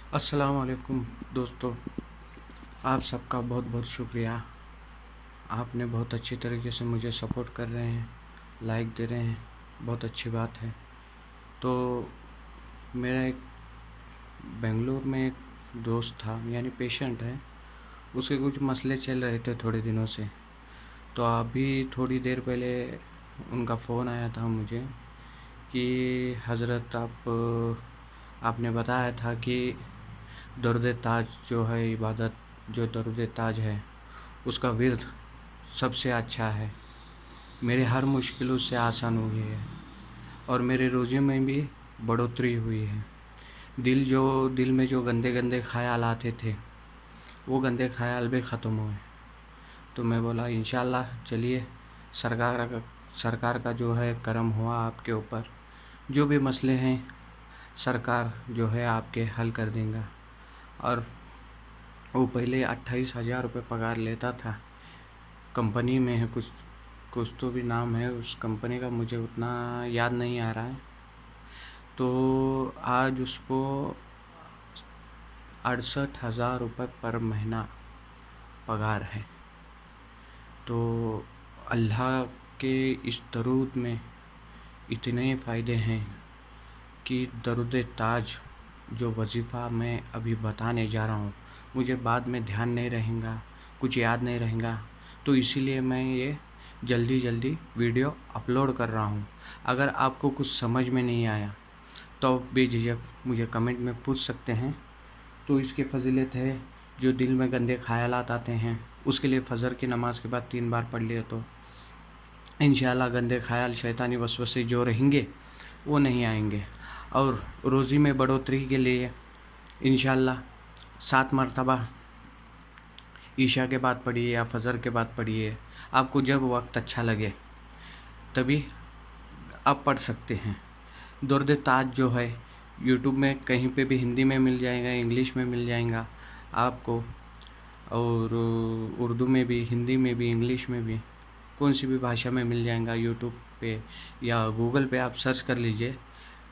अस्सलाम वालेकुम दोस्तों। आप सबका बहुत बहुत शुक्रिया। आपने बहुत अच्छी तरीके से मुझे सपोर्ट कर रहे हैं, लाइक दे रहे हैं, बहुत अच्छी बात है। तो मेरा एक बेंगलुरु में एक दोस्त था, यानी पेशेंट है, उसके कुछ मसले चल रहे थे थोड़े दिनों से। तो अभी थोड़ी देर पहले उनका फ़ोन आया था मुझे कि हज़रत आपने बताया था कि दर्द ताज जो है इबादत, जो दर्द ताज है उसका विर्द सबसे अच्छा है, मेरे हर मुश्किलों से आसान हुई है और मेरे रोज़े में भी बढ़ोतरी हुई है। दिल में जो गंदे गंदे ख़याल आते थे वो गंदे ख़याल भी ख़त्म हुए। तो मैं बोला इंशाल्लाह चलिए, सरकार का जो है करम हुआ आपके ऊपर, जो भी मसले हैं सरकार जो है आपके हल कर देगा। और वो पहले 28,000 रुपये पगार लेता था, कंपनी में है, कुछ तो भी नाम है उस कंपनी का, मुझे उतना याद नहीं आ रहा है। तो आज उसको 68,000 रुपये पर महीना पगार है। तो अल्लाह के इस दरूद में इतने फ़ायदे हैं कि दरूद ताज जो वजीफ़ा मैं अभी बताने जा रहा हूँ, मुझे बाद में ध्यान नहीं रहेगा, कुछ याद नहीं रहेगा, तो इसीलिए मैं ये जल्दी वीडियो अपलोड कर रहा हूँ। अगर आपको कुछ समझ में नहीं आया तो बेझिझक मुझे कमेंट में पूछ सकते हैं। तो इसकी फ़जीलत है, जो दिल में गंदे ख़यालात आते हैं उसके लिए फ़जर की नमाज़ के बाद 3 बार पढ़ लिए तो इंशाअल्लाह गंदे ख़याल, शैतानी वसवसे जो रहेंगे वो नहीं आएंगे। और रोज़ी में बढ़ोतरी के लिए इंशाअल्लाह 7 मरतबा ईशा के बाद पढ़िए या फ़जर के बाद पढ़िए, आपको जब वक्त अच्छा लगे तभी आप पढ़ सकते हैं। दर्द ताज जो है यूट्यूब में कहीं पे भी हिंदी में मिल जाएगा, इंग्लिश में मिल जाएगा आपको, और उर्दू में भी, हिंदी में भी, इंग्लिश में भी, कौन सी भी भाषा में मिल जाएगा। यूट्यूब पे या गूगल पे आप सर्च कर लीजिए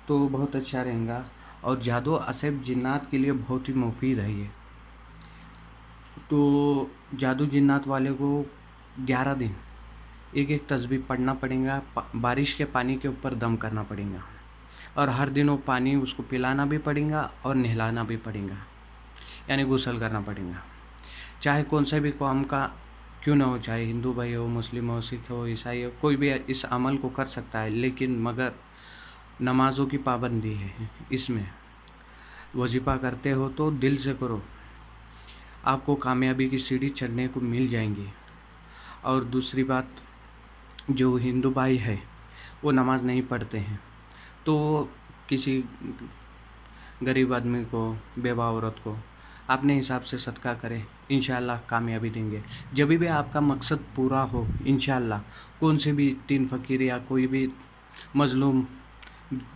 तो बहुत अच्छा रहेगा। और जादू असेब जिन्नात के लिए बहुत ही मुफीद है ये। तो जादू जिन्नात वाले को 11 दिन एक तस्बीह पढ़ना पड़ेगा, बारिश के पानी के ऊपर दम करना पड़ेगा, और हर दिन वो पानी उसको पिलाना भी पड़ेगा और नहलाना भी पड़ेगा, यानी गुस्ल करना पड़ेगा। चाहे कौन से भी कौम का क्यों ना हो, चाहे हिंदू भाई हो, मुस्लिम हो, सिख हो, ईसाई हो, कोई भी इस अमल को कर सकता है, लेकिन मगर नमाज़ों की पाबंदी है इसमें। वजीफ़ा करते हो तो दिल से करो, आपको कामयाबी की सीढ़ी चढ़ने को मिल जाएंगी। और दूसरी बात, जो हिंदू भाई है वो नमाज़ नहीं पढ़ते हैं तो किसी गरीब आदमी को, बेवा औरत को अपने हिसाब से सदका करें, इंशाअल्लाह कामयाबी देंगे। जब भी आपका मकसद पूरा हो इंशाअल्लाह, कौन से भी 3 फ़कीर या कोई भी मज़लूम,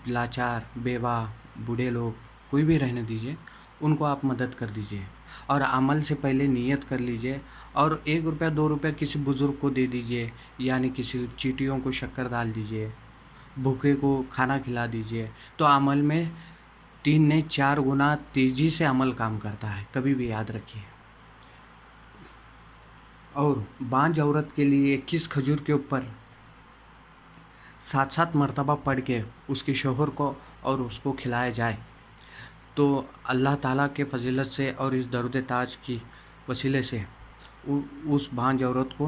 लाचार, बेवा, बूढ़े लोग, कोई भी रहने दीजिए, उनको आप मदद कर दीजिए। और अमल से पहले नियत कर लीजिए, और 1 रुपया 2 रुपया किसी बुज़ुर्ग को दे दीजिए, यानी किसी चींटियों को शक्कर डाल दीजिए, भूखे को खाना खिला दीजिए। तो अमल में 3 ने 4 गुना तेज़ी से अमल काम करता है, कभी भी याद रखिए। और बांझ औरत के लिए 21 खजूर के ऊपर 7-7 मरतबा पढ़ के उसके शौहर को और उसको खिलाया जाए तो अल्लाह ताला के फ़जीलत से और इस दरूद ताज की वसीले से उस बांझ औरत को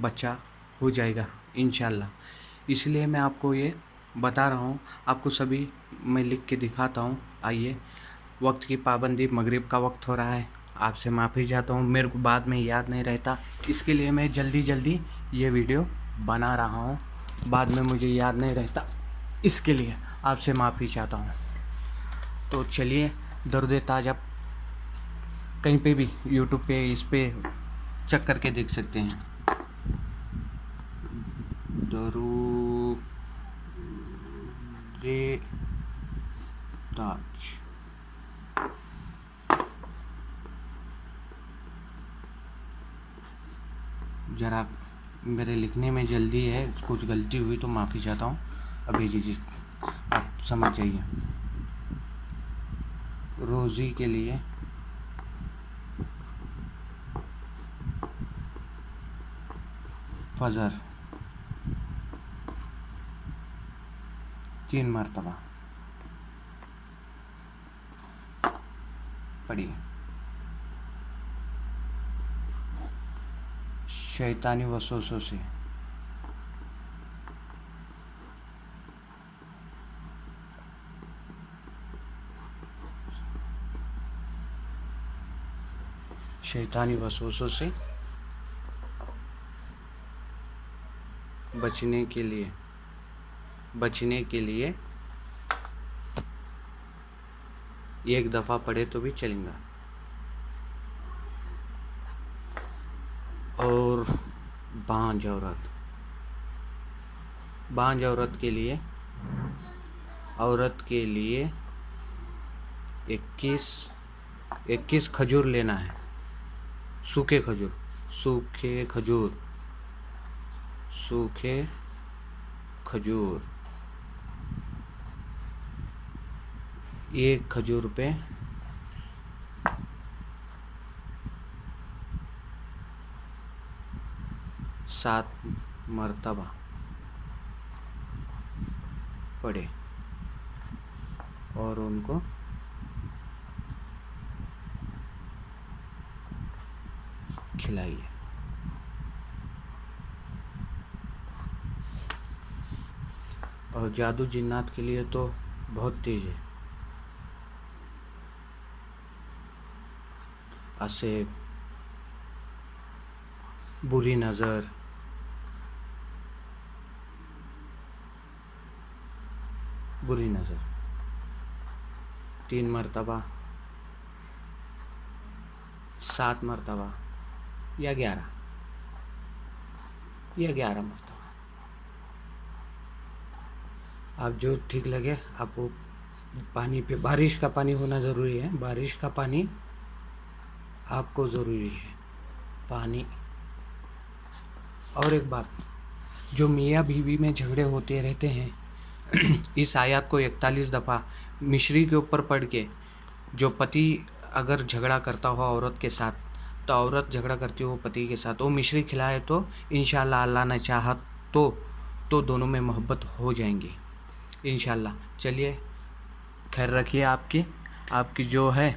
बच्चा हो जाएगा इंशाअल्लाह। इसलिए मैं आपको ये बता रहा हूँ, आपको सभी मैं लिख के दिखाता हूँ। आइए, वक्त की पाबंदी, मगरिब का वक्त हो रहा है, आपसे माफ़ी चाहता हूँ, मेरे को बाद में याद नहीं रहता, इसके लिए मैं जल्दी ये वीडियो बना रहा हूँ, बाद में मुझे याद नहीं रहता, इसके लिए आपसे माफ़ी चाहता हूँ। तो चलिए, दर्द ताज आप कहीं पे भी यूट्यूब पे इस पे चेक करके देख सकते हैं। दरूद ताज। ज़रा मेरे लिखने में जल्दी है, कुछ गलती हुई तो माफ़ी चाहता हूँ, अभी जी आप समझ जाइए। روزی کے لیے فجر 3 مرتبہ پڑھیے۔ شیطانی وسوسوں سے بچنے کے لیے ایک دفعہ پڑھے تو بھی چلیں گا۔ اور بانجھ عورت کے لیے 21 کھجور لینا ہے، سوکھے کھجور 1 کھجور پہ 7 مرتبہ پڑھے اور ان کو کھلائیے۔ اور جادو جنات کے لیے تو بہت تیز ہے، اسے بری نظر، 3 مرتبہ، 7 مرتبہ یا 11 مرتبہ، آپ جو ٹھیک لگے۔ آپ کو پانی پہ بارش کا پانی ہونا ضروری ہے، بارش کا پانی آپ کو ضروری ہے پانی۔ اور ایک بات، جو میاں بیوی میں جھگڑے ہوتے رہتے ہیں، اس آیات کو 41 دفعہ مشری کے اوپر پڑھ کے، جو پتی اگر جھگڑا کرتا ہو عورت کے ساتھ، تو عورت جھگڑا کرتی ہو پتی کے ساتھ، وہ مشری کھلائے تو انشاءاللہ اللہ نے چاہا تو دونوں میں محبت ہو جائیں گی انشاءاللہ۔ چلیے، خیر رکھیے آپ کی جو ہے،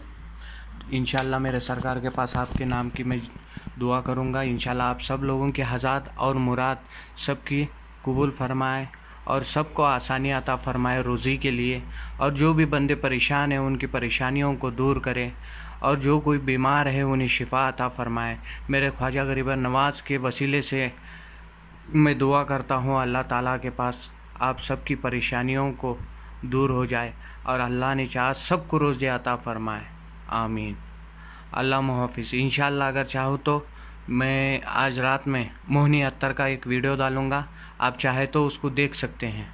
انشاءاللہ میرے سرکار کے پاس آپ کے نام کی میں دعا کروں گا، انشاءاللہ آپ سب لوگوں کے حاجات اور مراد سب کی قبول فرمائے اور سب کو آسانی عطا فرمائے روزی کے لیے، اور جو بھی بندے پریشان ہیں ان کی پریشانیوں کو دور کرے، اور جو کوئی بیمار ہے انہیں شفا عطا فرمائے۔ میرے خواجہ غریب نواز کے وسیلے سے میں دعا کرتا ہوں اللہ تعالیٰ کے پاس آپ سب کی پریشانیوں کو دور ہو جائے اور اللہ نے چاہا سب کو روزی عطا فرمائے، آمین۔ اللہ محافظ۔ انشاءاللہ اگر چاہو تو میں آج رات میں موہنی عطر کا ایک ویڈیو ڈالوں گا، آپ چاہے تو اس کو دیکھ سکتے ہیں۔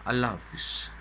اللہ حافظ۔